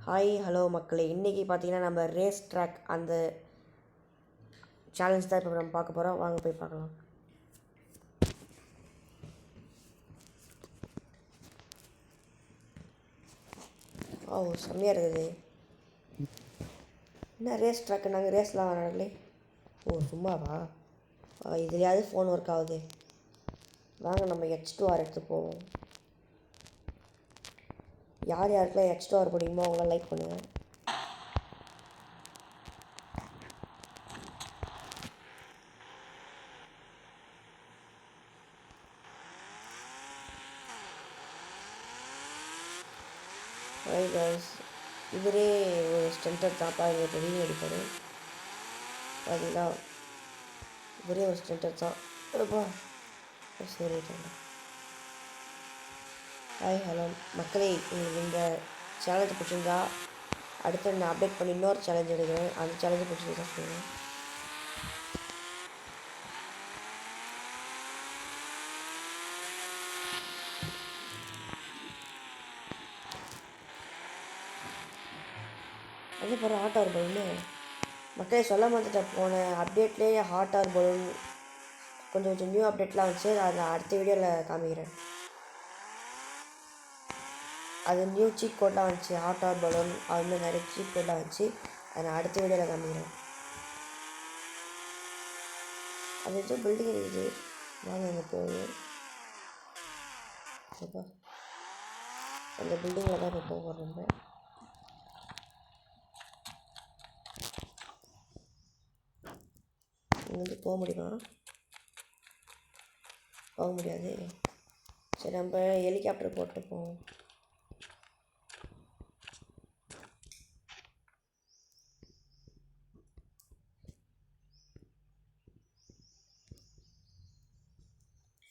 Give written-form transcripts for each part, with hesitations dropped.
Hi hello மக்களே, இன்றைக்கி பார்த்தீங்கன்னா நம்ம ரேஸ் ட்ராக் அந்த சேலஞ்ச் தான் இப்போ நம்ம பார்க்க போகிறோம். வாங்க போய் பார்க்கலாம். செம்மையாக இருக்குது. என்ன ரேஸ் ட்ராக்கு? நாங்கள் ரேஸ்லாம் விளாடலே. சும்மாவா? இதுலையாவது ஃபோன் ஒர்க் ஆகுது. வாங்க நம்ம H2R எடுத்து போவோம். யார் யாருக்கெல்லாம் H2R பிடிக்குமோ அவங்களாம் லைக் பண்ணுங்கள். ஹாய் கைஸ், இவரே ஒரு ஸ்டென்டர் தான். பாருங்க, இப்போ வீடியோ அடிப்பாரு பார்த்தீங்களா? இவரே ஒரு ஸ்டென்டர் தான். சரி, ஹாய் ஹலோ மக்களே, உங்களுக்கு இந்த சேலஞ்சு பிடிச்சிருந்தா அடுத்து நான் அப்டேட் பண்ணி இன்னொரு சேலஞ்ச் எடுக்கிறேன். அந்த சேலஞ்சு பிடிச்சிருந்தா சொல்லுங்கள். அது போகிற ஹாட் ஆர் பலூன்னு மக்களே சொல்ல மாட்டேன். போன அப்டேட்லேயே ஹாட் ஆர் பலூன் கொஞ்சம் நியூ அப்டேட்லாம் வச்சு அதை அடுத்த வீடியோவில் காமிக்கிறேன். அது நியூ சீட் கோட்லாம் வந்துச்சு. ஹாட் ஆர் பலூன் அது மாதிரி நிறைய சீட் கோட்லாம் வந்துச்சு. அதை நான் அடுத்த வீடியோவில் காமிக்கிறேன். அது ஏதோ பில்டிங் இருக்குது, வாங்க அங்கே போகுது. அந்த பில்டிங்கில் தான் இப்போ போகிறோம். நம்ம இங்கேருந்து போக முடியுமா? போக முடியாது. சரி, நம்ம ஹெலிகாப்டர் போட்டு போவோம்.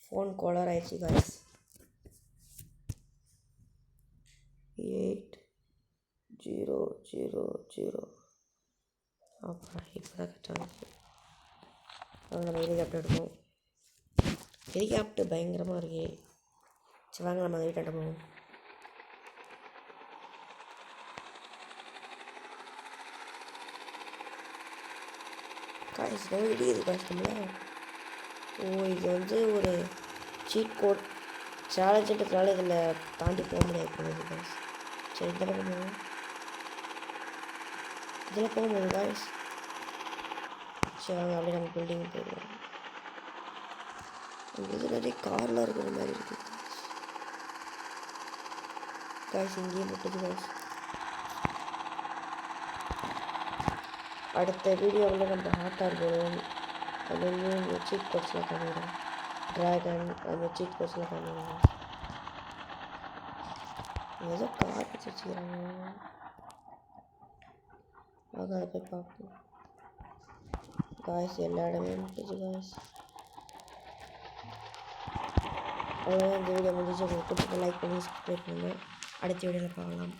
ஃபோன் கோலர் ஆயிடுச்சு காய்ஸ். 800 அப்புறம் இப்போ தான் கரெக்டாக நம்ம ஹெலிகாப்டர் எடுப்போம். ஹெலிகாப்டர் பயங்கரமாக இருக்கு. சரி வாங்க நம்ம வீட்டை போவோம். காய்ஸ் இடிக்குது காய்ஸ் நம்மள. இது வந்து ஒரு சீட் கோட் சேலஞ்சுன்றதுனால இதில் தாண்டி போக முடியாது காய்ஸ். சரி, இதில் போவோம். இதில் போகும்போது காய்ஸ் சரி வாங்க அப்படியே நம்ம பில்டிங் போயிடுவோம். இது நிறைய கார்லாம் இருக்கிற மாதிரி இருக்குது காய்ஸ். இங்கேயும் போட்டுது காய்ஸ். அடுத்த வீடியோவில் நம்ம ஹாட் ஆர் பலூன் அந்த நியூ சீட் கோட்ஸ்லாம் காமிக்கிறோம். ட்ராகன் அந்த சீட் கோட்ஸ்லாம் காமிக்கிறோம். ஏதோ கார் வச்சு வச்சுக்கிறாங்க. வாங்க அதை போய் பார்ப்போம். காய்ஸ் எல்லா இடமே முடிஞ்சு காய்ஸ். அவ்வளோதான், இந்த வீடியோ முடிஞ்சு. உங்களுக்கு பிடிச்ச லைக் பண்ணி சப்ஸ்கிரைப் பண்ணுங்கள். அடுத்த வீடியோவில் பார்க்கலாம்.